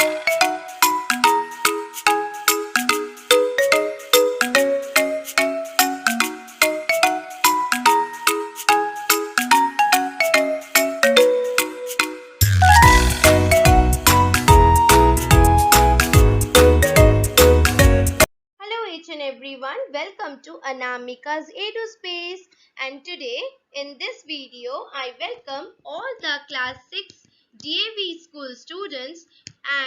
Hello each and everyone, welcome to Anamika's Space, and today in this video I welcome all the class 6 DAV school students,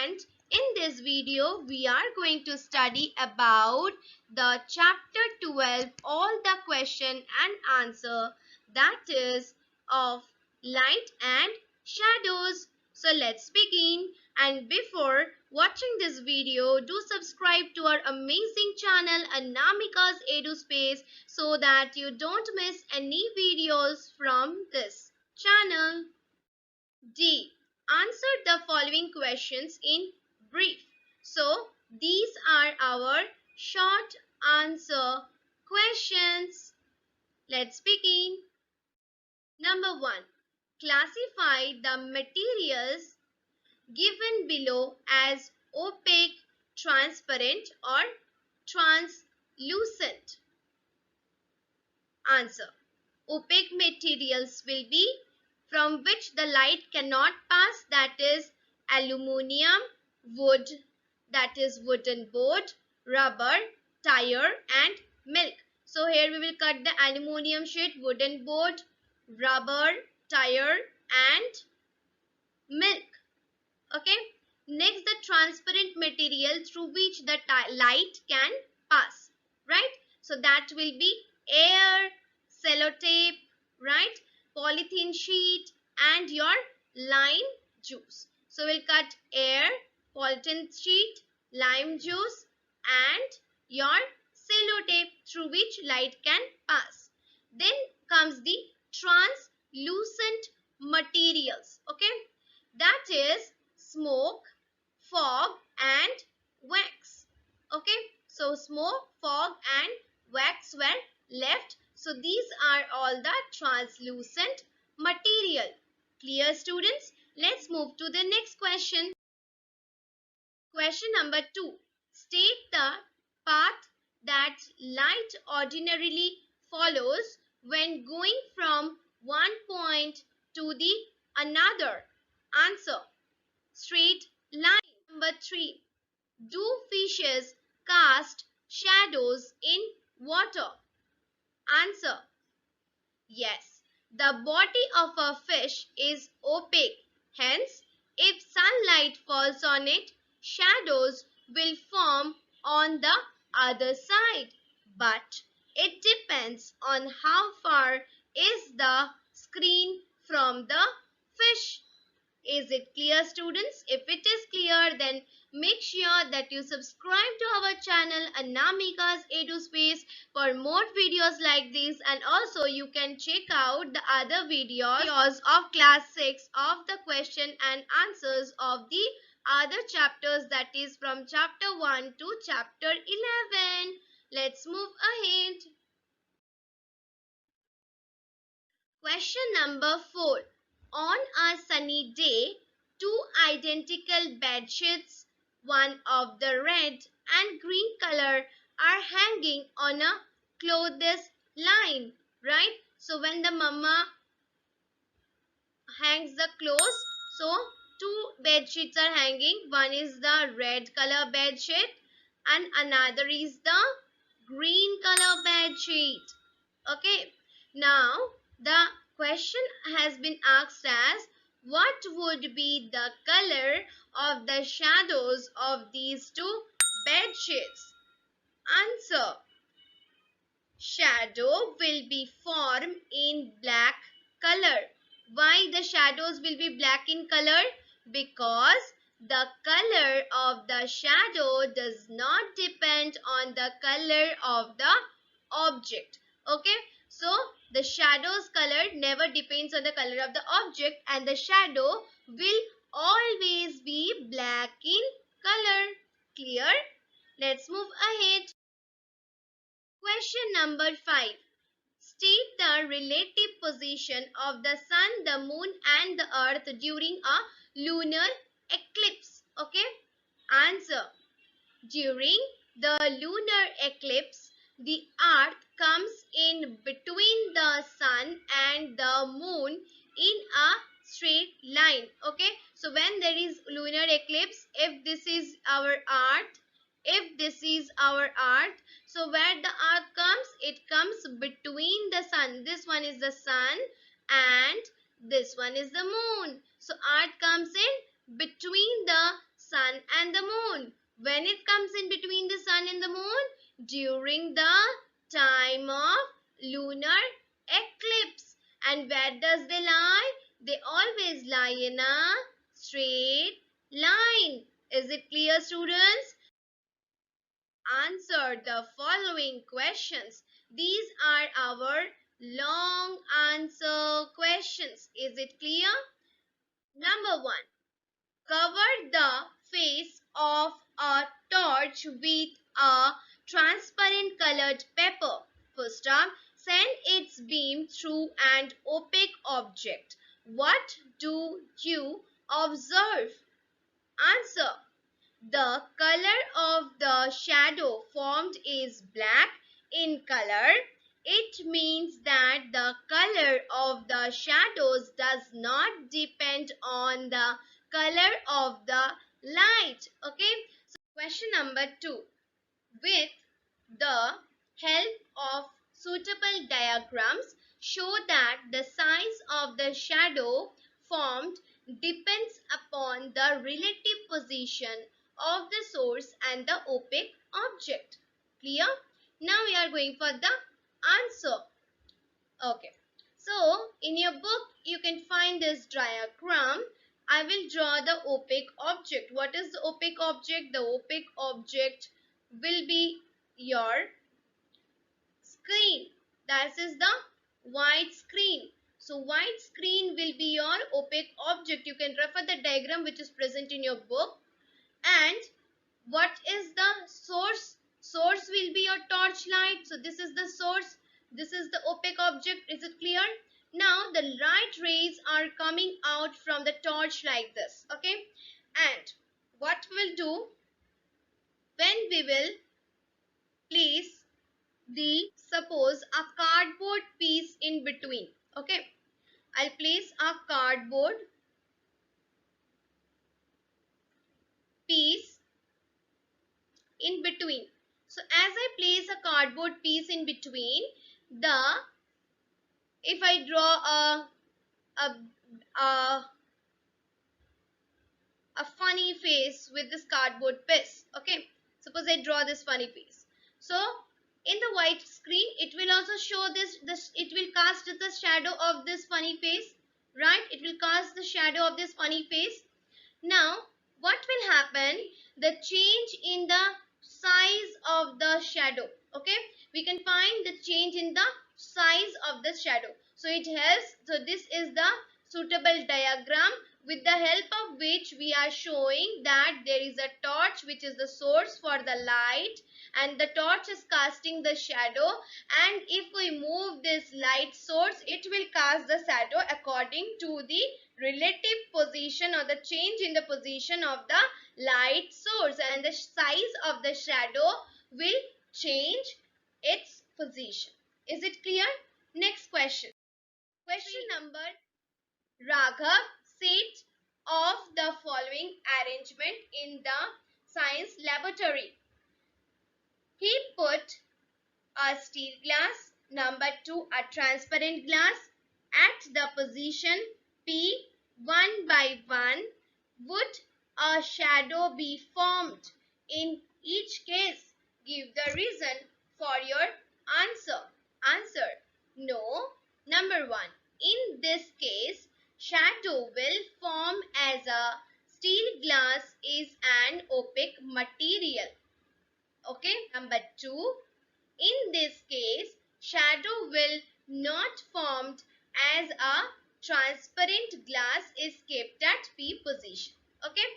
and in this video we are going to study about the chapter 12, all the question and answer, that is of light and shadows. So let's begin. And before watching this video, do subscribe to our amazing channel Anamika's EduSpace so that you don't miss any videos from this channel. D. Answer the following questions in brief. So these are our short answer questions. Let's begin. Number 1. Classify the materials given below as opaque, transparent or translucent. Answer. Opaque materials will be from which the light cannot pass, that is aluminium, wood, that is wooden board, rubber, tire and milk. So here we will cut the aluminium sheet, wooden board, rubber, tire and milk. Okay. Next, the transparent material through which the light can pass. Right. So that will be air, sellotape, right, polythene sheet and your lime juice. So we'll cut air, polythene sheet, lime juice and your sellotape through which light can pass. Then comes the translucent materials. Okay. That is smoke, fog and wax. Okay. So smoke, fog and wax were left. So these are all the translucent material. Clear, students? Let's move to the next question. Question number 2. State the path that light ordinarily follows when going from one point to the another. Answer. Straight line. Number 3. Do fishes cast shadows in water? Answer. Yes. The body of a fish is opaque. Hence, if sunlight falls on it, shadows will form on the other side. But it depends on how far is the screen from the fish. Is it clear, students? If it is clear, then make sure that you subscribe to our channel Anamika's EduSpace for more videos like this, and also you can check out the other videos of class 6 of the question and answers of the other chapters, that is from chapter 1 to chapter 11. Let's move ahead. Question number 4. On a sunny day, two identical bed sheets, one of the red and green color, are hanging on a clothes line, right? So when the mama hangs the clothes, so two bed sheets are hanging. One is the red color bed sheet and another is the green color bed sheet. Okay. Now the question has been asked as, what would be the color of the shadows of these two bed sheets? Answer. Shadow will be formed in black color. Why the shadows will be black in color? Because the color of the shadow does not depend on the color of the object. Okay. So the shadow's color never depends on the color of the object, and the shadow will always be black in color. Clear? Let's move ahead. Question number 5. State the relative position of the sun, the moon and the earth during a lunar eclipse. Okay. During the lunar eclipse, the earth comes in between the sun and the moon in a straight line. Okay, so when there is lunar eclipse, if this is our earth, so where the earth comes, it comes between the sun. This one is the sun and this one is the moon. So earth comes in between the sun and the moon. When it comes in between the sun and the moon? During the time of lunar eclipse. And where does they lie? They always lie in a straight line. Is it clear, students? Answer the following questions. These are our long answer questions. Is it clear? Number 1. Cover the face of a torch with a transparent colored paper. First up, send its beam through an opaque object. What do you observe? Answer. The color of the shadow formed is black in color. It means that the color of the shadows does not depend on the color of the light. Okay. So question number 2. With the help of suitable diagrams, show that the size of the shadow formed depends upon the relative position of the source and the opaque object. Clear? Now we are going for the answer. Okay. So in your book you can find this diagram. I will draw the opaque object. What is the opaque object? The opaque object will be your screen. That is the white screen. So white screen will be your opaque object. You can refer the diagram which is present in your book. And what is the source? Source will be your torchlight. So this is the source. This is the opaque object. Is it clear? Now the light rays are coming out from the torch like this. Okay. And what we'll do, when we will place suppose a cardboard piece in between. Okay. I'll place a cardboard piece in between. So as I place a cardboard piece in between, if I draw a funny face with this cardboard piece, okay, suppose I draw this funny face. So in the white screen, it will also show this, it will cast the shadow of this funny face, right? It will cast the shadow of this funny face. Now what will happen? The change in the size of the shadow. Okay, we can find the change in the size of the shadow. So it helps. So this is the suitable diagram with the help of which we are showing that there is a torch which is the source for the light, and the torch is casting the shadow, and if we move this light source, it will cast the shadow according to the relative position or the change in the position of the light source, and the size of the shadow will change its position. Is it clear? Next question. Question number, Raghav set of the following arrangement in the science laboratory. He put a steel glass, number 2 a transparent glass at the position P. 1 by 1. Would a shadow be formed in each case? Give the reason for your answer. Answer. No. Number 1. In this case, shadow will form as a steel glass is an opaque material. Okay. Number 2. In this case, shadow will not formed as a transparent glass is kept at P position. Okay.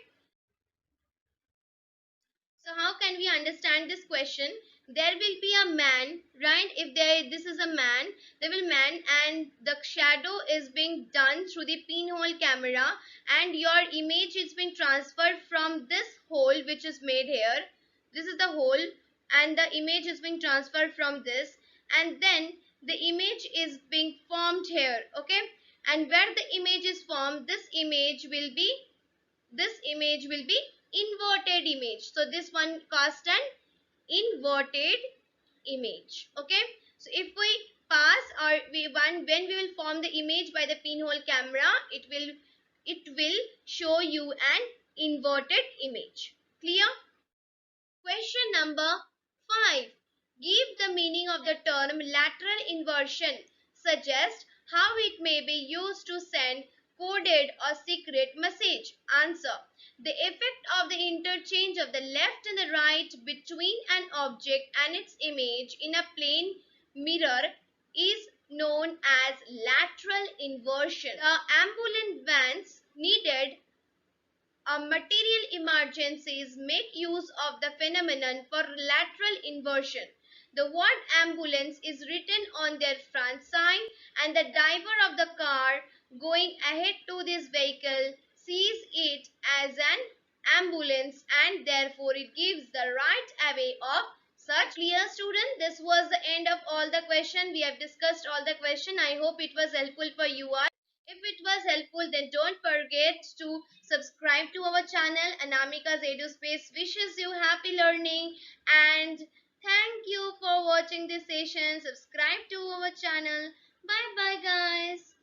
So how can we understand this question? There will be a man, right? If this is a man, there will man, and the shadow is being done through the pinhole camera, and your image is being transferred from this hole which is made here. This is the hole, and the image is being transferred from this, and then the image is being formed here. Okay, and where the image is formed, this image will be inverted image. So this one cast an inverted image. Okay, so if we pass, or when we will form the image by the pinhole camera, it will show you an inverted image. Clear? Question number 5. Give the meaning of the term lateral inversion. Suggest how it may be used to send coded or secret message. Answer. The effect of the interchange of the left and the right between an object and its image in a plane mirror is known as lateral inversion. The ambulance vans needed material emergencies make use of the phenomenon for lateral inversion. The word ambulance is written on their front side, and the driver of the car going ahead to this vehicle sees it as an ambulance, and therefore it gives the right away of such. Clear, student? This was the end of all the question. We have discussed all the question. I hope it was helpful for you all. If it was helpful, then don't forget to subscribe to our channel. Anamika's EduSpace wishes you happy learning, and thank you for watching this session. Subscribe to our channel. Bye bye guys.